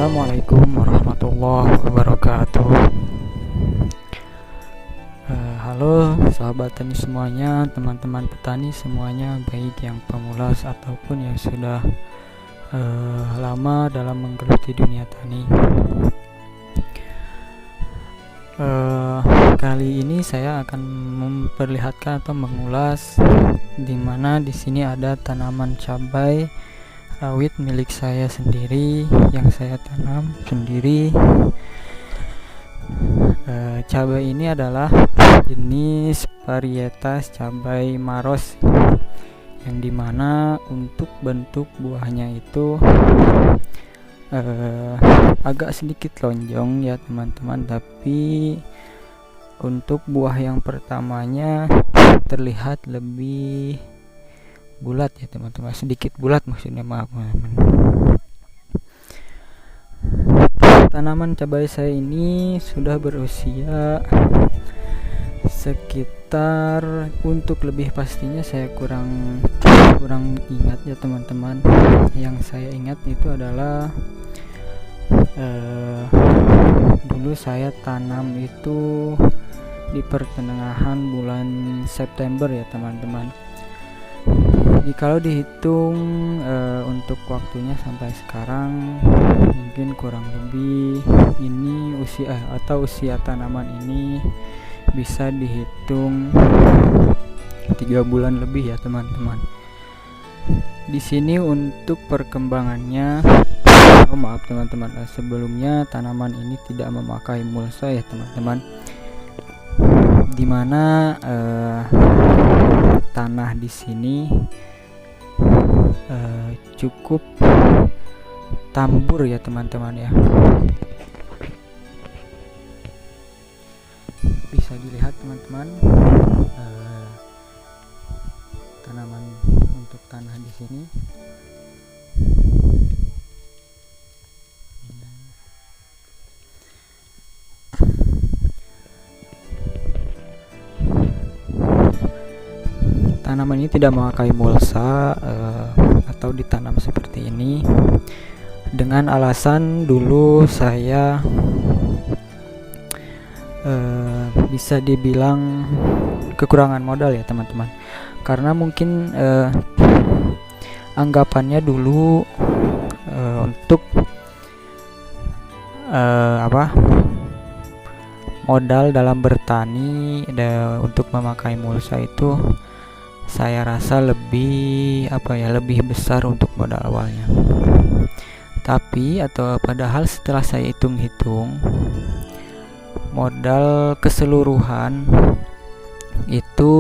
Assalamualaikum warahmatullahi wabarakatuh. Halo sahabat tani semuanya, teman-teman petani semuanya, baik yang pemula ataupun yang sudah lama dalam menggeluti dunia tani. Kali ini saya akan memperlihatkan atau mengulas di mana di sini ada tanaman cabai rawit milik saya sendiri yang saya tanam sendiri. Cabai ini adalah jenis varietas cabai maros yang dimana untuk bentuk buahnya itu agak sedikit lonjong ya teman-teman, tapi untuk buah yang pertamanya terlihat lebih bulat ya teman-teman, sedikit bulat maksudnya, maaf teman-teman. Tanaman cabai saya ini sudah berusia sekitar, untuk lebih pastinya saya kurang ingat ya teman-teman. Yang saya ingat itu adalah dulu saya tanam itu di pertengahan bulan September ya teman-teman. Jikalau dihitung untuk waktunya sampai sekarang, mungkin kurang lebih ini usia tanaman ini bisa dihitung 3 bulan lebih ya teman-teman. Di sini untuk perkembangannya, maaf teman-teman, sebelumnya tanaman ini tidak memakai mulsa ya teman-teman, dimana tanah di sini cukup tambur ya teman-teman ya. Bisa dilihat teman-teman, tanaman untuk tanah di sini. Tanaman ini tidak memakai mulsa atau ditanam seperti ini dengan alasan dulu saya bisa dibilang kekurangan modal ya teman-teman, karena mungkin anggapannya dulu untuk modal dalam bertani untuk memakai mulsa itu saya rasa lebih besar untuk modal awalnya. Tapi padahal setelah saya hitung-hitung modal keseluruhan itu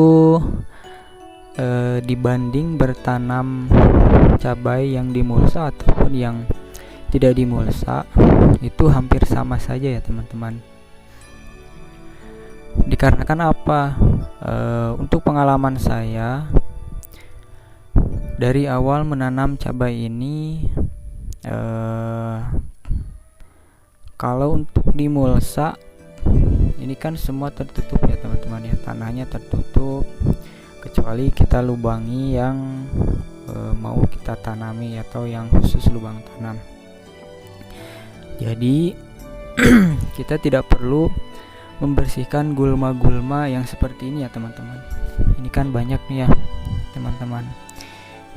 dibanding bertanam cabai yang dimulsa ataupun yang tidak dimulsa itu hampir sama saja ya teman-teman. Dikarenakan apa? Untuk pengalaman saya dari awal menanam cabai ini, kalau untuk dimulsa ini kan semua tertutup ya teman-teman ya, tanahnya tertutup kecuali kita lubangi yang mau kita tanami atau yang khusus lubang tanam. Jadi kita tidak perlu membersihkan gulma-gulma yang seperti ini ya teman-teman. Ini kan banyak nih ya teman-teman.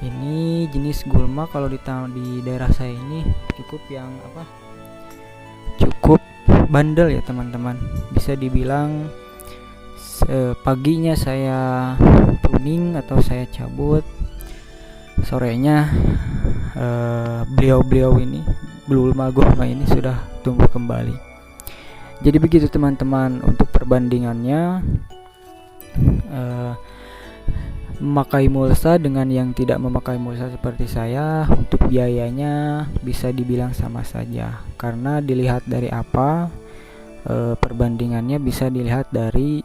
Ini jenis gulma kalau di daerah saya ini cukup bandel ya teman-teman. Bisa dibilang paginya saya pruning atau saya cabut, sorenya beliau ini gulma ini sudah tumbuh kembali. Jadi begitu teman-teman, untuk perbandingannya memakai mulsa dengan yang tidak memakai mulsa seperti saya, untuk biayanya bisa dibilang sama saja. Karena dilihat dari apa? Perbandingannya bisa dilihat dari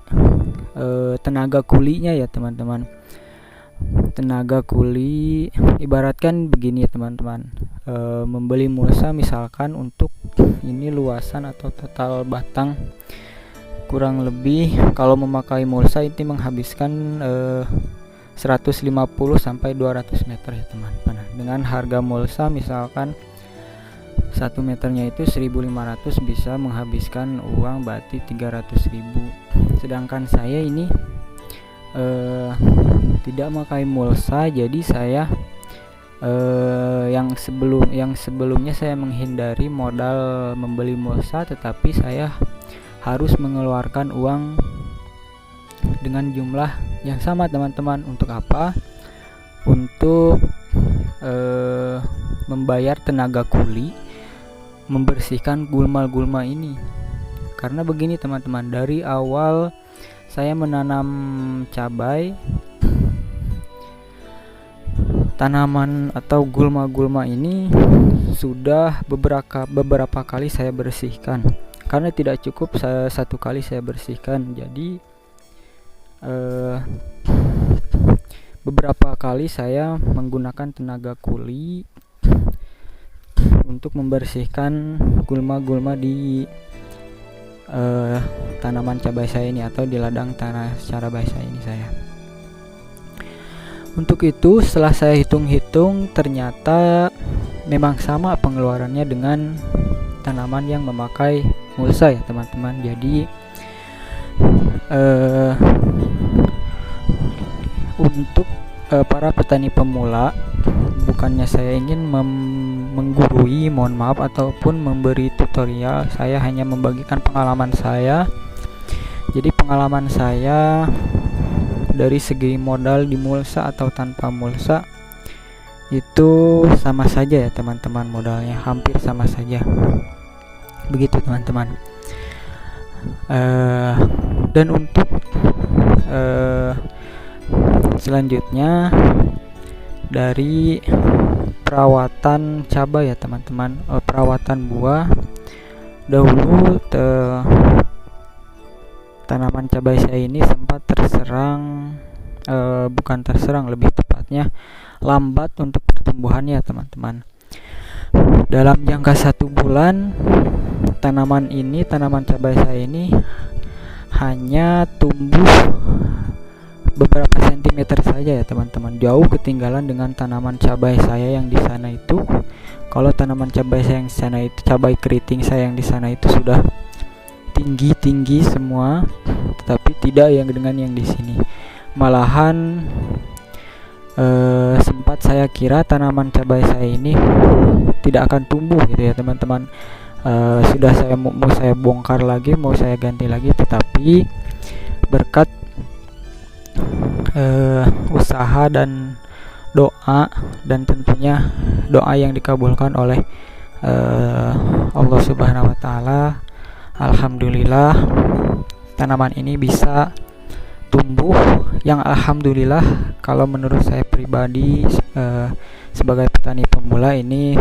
tenaga kulinya ya teman-teman. Tenaga kuli, ibaratkan begini ya teman-teman, membeli mulsa misalkan untuk ini luasan atau total batang kurang lebih kalau memakai mulsa itu menghabiskan 150 sampai 200 meter ya teman-teman. Dengan harga mulsa misalkan 1 meternya itu 1.500, bisa menghabiskan uang berarti 300.000. Sedangkan saya ini tidak memakai mulsa, jadi saya yang sebelumnya saya menghindari modal membeli mulsa, tetapi saya harus mengeluarkan uang dengan jumlah yang sama, teman-teman. Untuk apa? Untuk membayar tenaga kuli membersihkan gulma-gulma ini. Karena begini, teman-teman, dari awal saya menanam cabai, tanaman atau gulma-gulma ini sudah beberapa kali saya bersihkan. Karena tidak cukup satu kali saya bersihkan, jadi beberapa kali saya menggunakan tenaga kuli untuk membersihkan gulma-gulma di tanaman cabai saya ini, atau di ladang tanah cabai saya ini saya. Untuk itu, setelah saya hitung-hitung, ternyata memang sama pengeluarannya dengan tanaman yang memakai mulsa ya, teman-teman. Jadi untuk para petani pemula, bukannya saya ingin menggurui, mohon maaf, ataupun memberi tutorial. Saya hanya membagikan pengalaman saya. Jadi pengalaman saya dari segi modal di mulsa atau tanpa mulsa itu sama saja ya, teman-teman. Modalnya hampir sama saja. Begitu, teman-teman. Dan untuk selanjutnya, dari perawatan cabai ya, teman-teman, perawatan buah. Dahulu tanaman cabai saya ini sempat terserang, bukan terserang, lebih tepatnya lambat untuk pertumbuhannya, teman-teman. Dalam jangka 1 bulan, tanaman cabai saya ini hanya tumbuh beberapa sentimeter saja ya, teman-teman. Jauh ketinggalan dengan tanaman cabai saya yang di sana itu. Kalau tanaman cabai saya yang di sana itu, cabai keriting saya yang di sana itu sudah tinggi semua, tetapi tidak yang dengan yang di sini. Malahan sempat saya kira tanaman cabai saya ini tidak akan tumbuh gitu ya, teman-teman. Sudah mau saya bongkar lagi, mau saya ganti lagi, tetapi berkat usaha dan doa, dan tentunya doa yang dikabulkan oleh Allah Subhanahu wa taala, alhamdulillah tanaman ini bisa tumbuh, yang alhamdulillah kalau menurut saya pribadi sebagai petani pemula ini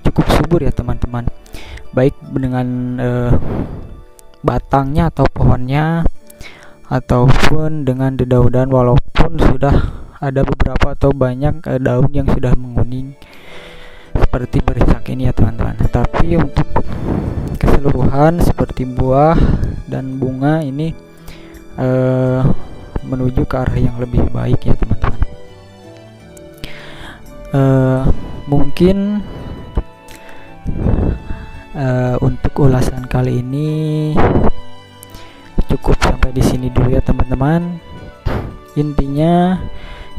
cukup subur ya, teman-teman. Baik dengan batangnya atau pohonnya, ataupun dengan dedaunan, walaupun sudah ada beberapa atau banyak daun yang sudah menguning seperti bercak ini ya, teman-teman. Tapi untuk keseluruhan seperti buah dan bunga ini menuju ke arah yang lebih baik ya, teman-teman. Mungkin untuk ulasan kali ini cukup sampai di sini dulu ya, teman-teman. Intinya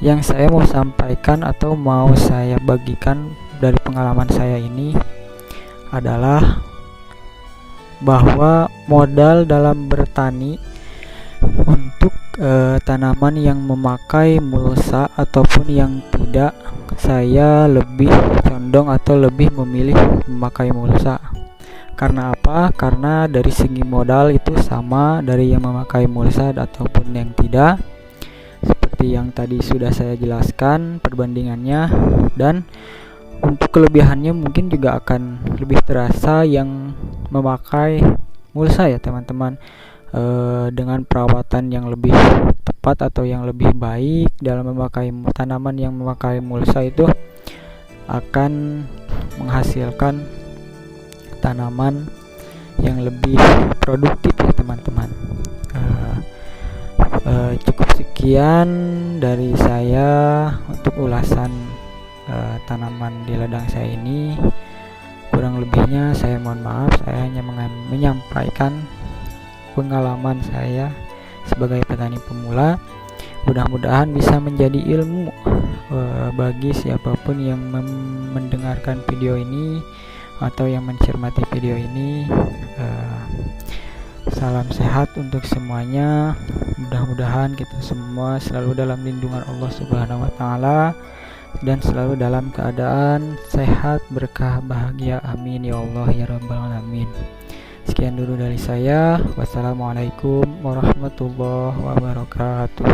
yang saya mau sampaikan atau mau saya bagikan dari pengalaman saya ini adalah bahwa modal dalam bertani untuk tanaman yang memakai mulsa ataupun yang tidak, saya lebih condong atau lebih memilih memakai mulsa. Karena apa? Karena dari segi modal itu sama dari yang memakai mulsa ataupun yang tidak. Seperti yang tadi sudah saya jelaskan perbandingannya, dan untuk kelebihannya mungkin juga akan lebih terasa yang memakai mulsa ya, teman-teman. Dengan perawatan yang lebih tepat atau yang lebih baik dalam memakai tanaman yang memakai mulsa itu akan menghasilkan tanaman yang lebih produktif ya, teman-teman. Cukup sekian dari saya untuk ulasan tanaman di ladang saya ini. kurang lebihnya saya mohon maaf. Saya hanya menyampaikan pengalaman saya sebagai petani pemula. Mudah-mudahan bisa menjadi ilmu bagi siapapun yang mendengarkan video ini atau yang mencermati video ini. Salam sehat untuk semuanya. Mudah-mudahan kita semua selalu dalam lindungan Allah Subhanahu wa taala dan selalu dalam keadaan sehat, berkah, bahagia. Amin ya Allah ya rabbal alamin. Sekian dulu dari saya. Wassalamualaikum warahmatullahi wabarakatuh.